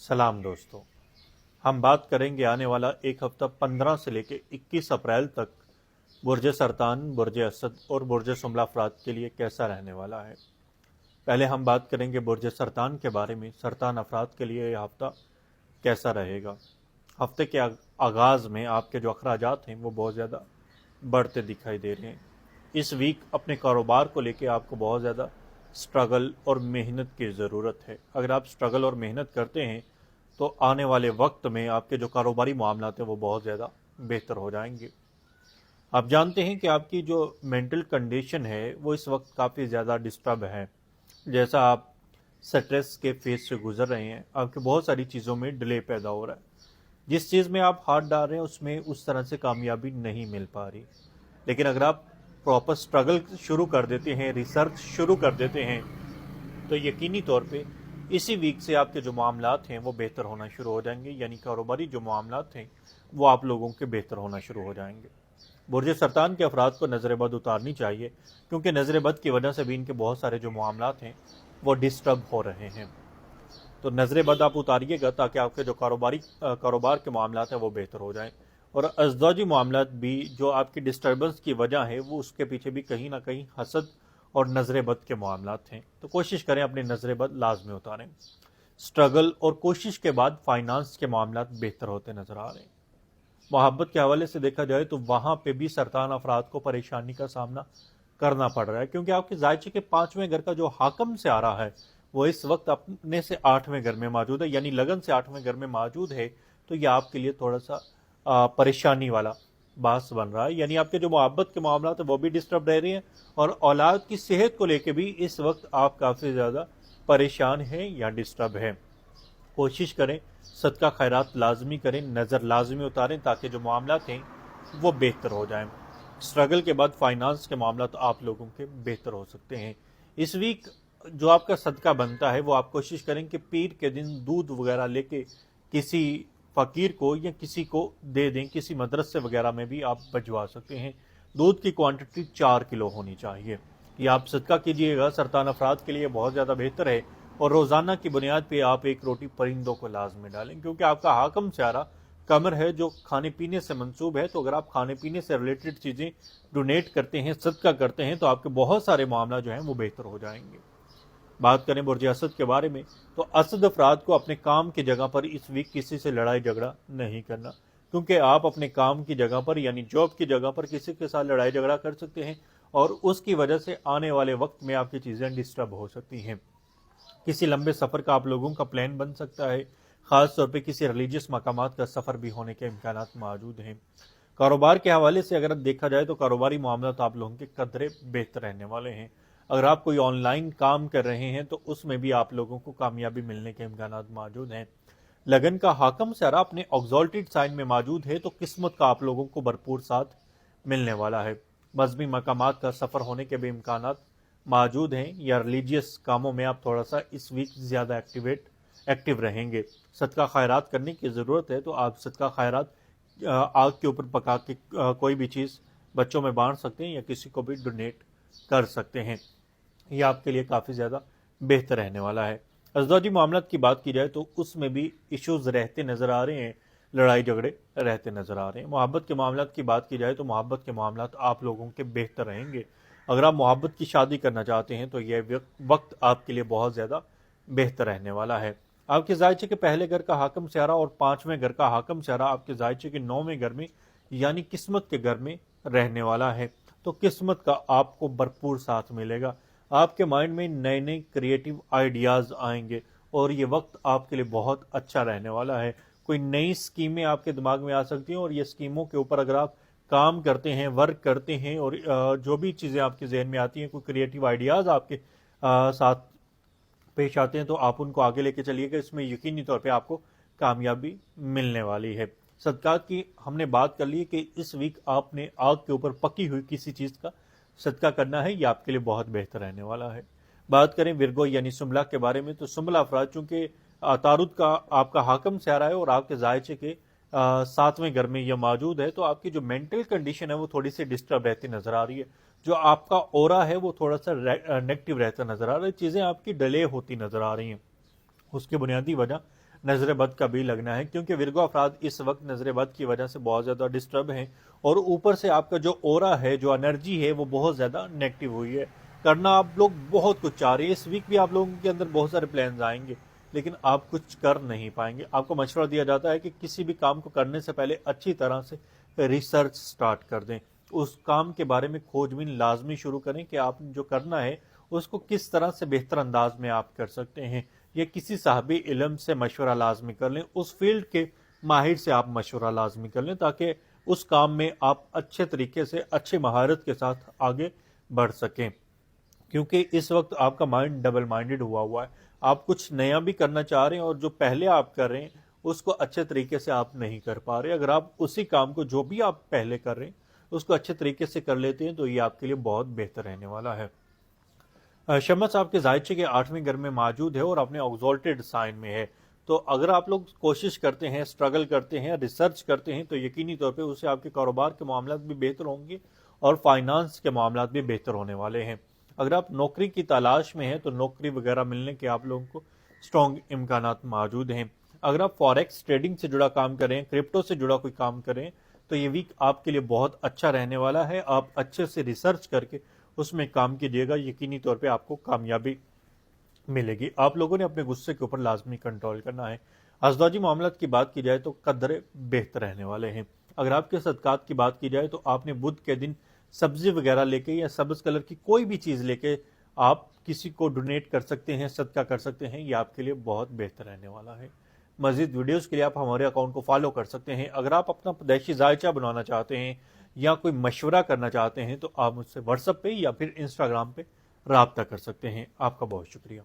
सलाम दोस्तों। हम बात करेंगे आने वाला एक हफ्ता 15 से लेकर 21 अप्रैल तक बुर्ज सरतान, बुर्ज असद और बुर्ज शुमला अफराद के लिए कैसा रहने वाला है। पहले हम बात करेंगे बुर्ज सरतान के बारे में। सरतान अफराद के लिए यह हफ्ता कैसा रहेगा। हफ्ते के आगाज़ में आपके जो अखराजात हैं वो बहुत ज़्यादा बढ़ते दिखाई दे रहे हैं। इस वीक अपने कारोबार को लेकर आपको बहुत ज़्यादा स्ट्रगल और मेहनत की ज़रूरत है। अगर आप स्ट्रगल और मेहनत करते हैं तो आने वाले वक्त में आपके जो कारोबारी मामलात हैं वो बहुत ज़्यादा बेहतर हो जाएंगे। आप जानते हैं कि आपकी जो मेंटल कंडीशन है वो इस वक्त काफ़ी ज़्यादा डिस्टर्ब है। जैसा आप स्ट्रेस के फेज से गुजर रहे हैं, आपके बहुत सारी चीज़ों में डिले पैदा हो रहा है। जिस चीज़ में आप हाथ डाल रहे हैं उसमें उस तरह से कामयाबी नहीं मिल पा रही। लेकिन अगर आप प्रॉपर स्ट्रगल शुरू कर देते हैं, रिसर्च शुरू कर देते हैं, तो यकीनी तौर पे इसी वीक से आपके जो मामलात हैं वो बेहतर होना शुरू हो जाएंगे। यानी कारोबारी जो मामलात हैं वो आप लोगों के बेहतर होना शुरू हो जाएंगे। बुर्ज सरतान के अफराद को नज़र बद उतारनी चाहिए, क्योंकि नज़र बद की वजह से भी इनके बहुत सारे जो मामलात हैं वो डिस्टर्ब हो रहे हैं। तो नज़र बद आप उतारिएगा ताकि आपके जो कारोबार के मामलात हैं वो बेहतर हो जाएं। और अज़दवाजी मामलात भी जो आपकी डिस्टर्बेंस की वजह है वो उसके पीछे भी कहीं ना कहीं हसद और नज़र बद के मामलात हैं। तो कोशिश करें अपनी नज़र बद लाजमी उतारें। स्ट्रगल और कोशिश के बाद फाइनेंस के मामलात बेहतर होते नजर आ रहे हैं। मोहब्बत के हवाले से देखा जाए तो वहाँ पे भी सरतान अफराद को परेशानी का सामना करना पड़ रहा है, क्योंकि आपके जायचे के 5वें घर का जो हाकम से आ रहा है वो इस वक्त अपने से 8वें घर में मौजूद है, यानी लगन से 8वें घर में मौजूद है। तो ये आपके लिए थोड़ा सा परेशानी वाला बास बन रहा है। यानी आपके जो मोहब्बत के मामला है वो भी डिस्टर्ब रह रही हैं, और औलाद की सेहत को लेकर भी इस वक्त आप काफ़ी ज़्यादा परेशान हैं या डिस्टर्ब हैं। कोशिश करें सदका खैरात लाजमी करें, नज़र लाजमी उतारें ताकि जो मामला हैं वो बेहतर हो जाएं। स्ट्रगल के बाद फाइनेंस के मामला तो आप लोगों के बेहतर हो सकते हैं। इस वीक जो आपका सदका बनता है वो आप कोशिश करें कि पीर के दिन दूध वगैरह लेके किसी फ़कीर को या किसी को दे दें। किसी मदरसे वगैरह में भी आप भिजवा सकते हैं। दूध की क्वांटिटी 4 किलो होनी चाहिए। ये आप सदका कीजिएगा, सरतान अफराद के लिए बहुत ज़्यादा बेहतर है। और रोज़ाना की बुनियाद पे आप एक रोटी परिंदों को लाजमी डालें, क्योंकि आपका हाकम स्यारा कमर है जो खाने पीने से मंसूब है। तो अगर आप खाने पीने से रिलेटेड चीज़ें डोनेट करते हैं, सदका करते हैं, तो आपके बहुत सारे मामला जो हैं वो बेहतर हो जाएंगे। बात करें बुर्ज असद के बारे में, तो असद अफराद को अपने काम की जगह पर इस वीक किसी से लड़ाई झगड़ा नहीं करना, क्योंकि आप अपने काम की जगह पर यानी जॉब की जगह पर किसी के साथ लड़ाई झगड़ा कर सकते हैं, और उसकी वजह से आने वाले वक्त में आपकी चीज़ें डिस्टर्ब हो सकती हैं। किसी लंबे सफ़र का आप लोगों का प्लान बन सकता है। ख़ास तौर पे किसी रिलीजियस मकामात का सफ़र भी होने के इम्कानात मौजूद हैं। कारोबार के हवाले से अगर देखा जाए तो कारोबारी मामला तो आप लोगों के कदरे बेहतर रहने वाले हैं। अगर आप कोई ऑनलाइन काम कर रहे हैं तो उसमें भी आप लोगों को कामयाबी मिलने के इम्कानात मौजूद हैं। लगन का हाकम सारा अपने ऑक्सॉल्टेड साइन में मौजूद है, तो किस्मत का आप लोगों को भरपूर साथ मिलने वाला है। मजहबी मकामात का सफ़र होने के भी इम्कानात मौजूद हैं, या रिलीजियस कामों में आप थोड़ा सा इस वीक ज़्यादा एक्टिव रहेंगे। सदका खैरात करने की ज़रूरत है, तो आप सदका खैरात आग के ऊपर पका के कोई भी चीज़ बच्चों में बांट सकते हैं या किसी को भी डोनेट कर सकते हैं। ये आपके लिए काफ़ी ज़्यादा बेहतर रहने वाला है। अज़दवाजी मामलात की बात की जाए तो उसमें भी इश्यूज़ रहते नज़र आ रहे हैं, लड़ाई झगड़े रहते नज़र आ रहे हैं। मोहब्बत के मामलात की बात की जाए तो मोहब्बत के मामलात आप लोगों के बेहतर रहेंगे। अगर आप मोहब्बत की शादी करना चाहते हैं तो यह वक्त आपके लिए बहुत ज़्यादा बेहतर रहने वाला है। आपके जायचे के पहले घर का हाकम स्यारा और 5वें घर का हाकम स्यारा आपके जायचे के 9वें घर में यानी किस्मत के घर में रहने वाला है। तो किस्मत का आपको भरपूर साथ मिलेगा। आपके माइंड में नए नए क्रिएटिव आइडियाज़ आएंगे और ये वक्त आपके लिए बहुत अच्छा रहने वाला है। कोई नई स्कीमें आपके दिमाग में आ सकती हैं, और ये स्कीमों के ऊपर अगर आप काम करते हैं, वर्क करते हैं, और जो भी चीज़ें आपके जहन में आती हैं, कोई क्रिएटिव आइडियाज़ आपके साथ पेश आते हैं, तो आप उनको आगे लेके चलिएगा। इसमें यकीनी तौर पे आपको कामयाबी मिलने वाली है। सदक़ात की हमने बात कर ली कि इस वीक आपने आग के ऊपर पकी हुई किसी चीज़ का सदका करना है, ये आपके लिए बहुत बेहतर रहने वाला है। बात करें विरगो यानी सुमला के बारे में, तो सुमला अफराद चूँकि तारुद का आपका हाकम स्यारा है और आपके जायचे के 7वें घर में यह मौजूद है, तो आपकी जो मेंटल कंडीशन है वो थोड़ी सी डिस्टर्ब रहती नज़र आ रही है। जो आपका ओरा है वो थोड़ा सा नेगेटिव रहता नज़र आ रहा है। चीज़ें आपकी डिले होती नज़र आ रही हैं। उसकी बुनियादी वजह नजर बद का भी लगना है, क्योंकि विर्गो अफराद इस वक्त नजर बद की वजह से बहुत ज्यादा डिस्टर्ब हैं और ऊपर से आपका जो ओरा है, जो एनर्जी है, वो बहुत ज्यादा नेगेटिव हुई है। करना आप लोग बहुत कुछ चाह रहे हैं, इस वीक भी आप लोगों के अंदर बहुत सारे प्लान्स आएंगे, लेकिन आप कुछ कर नहीं पाएंगे। आपको मशवरा दिया जाता है कि किसी भी काम को करने से पहले अच्छी तरह से रिसर्च स्टार्ट कर दें, उस काम के बारे में खोजबीन लाजमी शुरू करें कि आप जो करना है उसको किस तरह से बेहतर अंदाज में आप कर सकते हैं। या किसी साहबी इल्म से मशवरा लाजमी कर लें, उस फील्ड के माहिर से आप मशवरा लाजमी कर लें, ताकि उस काम में आप अच्छे तरीके से अच्छी महारत के साथ आगे बढ़ सकें। क्योंकि इस वक्त आपका माइंड डबल माइंडेड हुआ है, आप कुछ नया भी करना चाह रहे हैं और जो पहले आप कर रहे हैं उसको अच्छे तरीके से आप नहीं कर पा रहे। अगर आप उसी काम को जो भी आप पहले कर रहे हैं उसको अच्छे तरीके से कर लेते हैं तो ये आपके लिए बहुत बेहतर रहने वाला है। शमस आपके जायचे के 8वें घर में मौजूद है और अपने ऑक्सॉल्टेड साइन में है, तो अगर आप लोग कोशिश करते हैं, स्ट्रगल करते हैं, रिसर्च करते हैं, तो यकीनी तौर पे उससे आपके कारोबार के मामलात भी बेहतर होंगे और फाइनेंस के मामलात भी बेहतर होने वाले हैं। अगर आप नौकरी की तलाश में हैं तो नौकरी वगैरह मिलने के आप लोगों को स्ट्रॉन्ग इम्कानात मौजूद हैं। अगर आप फॉरेक्स ट्रेडिंग से जुड़ा काम करें, क्रिप्टो से जुड़ा कोई काम करें, तो ये वीक आपके लिए बहुत अच्छा रहने वाला है। आप अच्छे से रिसर्च करके उसमें काम कीजिएगा, यकीनी तौर पे आपको कामयाबी मिलेगी। आप लोगों ने अपने गुस्से के ऊपर लाजमी कंट्रोल करना है। अज़वाजी मामलात की बात की जाए तो कदर बेहतर रहने वाले हैं। अगर आपके सदकात की बात की जाए तो आपने बुध के दिन सब्जी वगैरह लेके या सब्ज कलर की कोई भी चीज़ लेके आप किसी को डोनेट कर सकते हैं, सदका कर सकते हैं, ये आपके लिए बहुत बेहतर रहने वाला है। मजीद वीडियोस के लिए आप हमारे अकाउंट को फॉलो कर सकते हैं। अगर आप अपना पैदाइशी जायचा बनवाना चाहते हैं या कोई मशवरा करना चाहते हैं तो आप मुझसे व्हाट्सएप पे या फिर इंस्टाग्राम पे राब्ता कर सकते हैं। आपका बहुत शुक्रिया।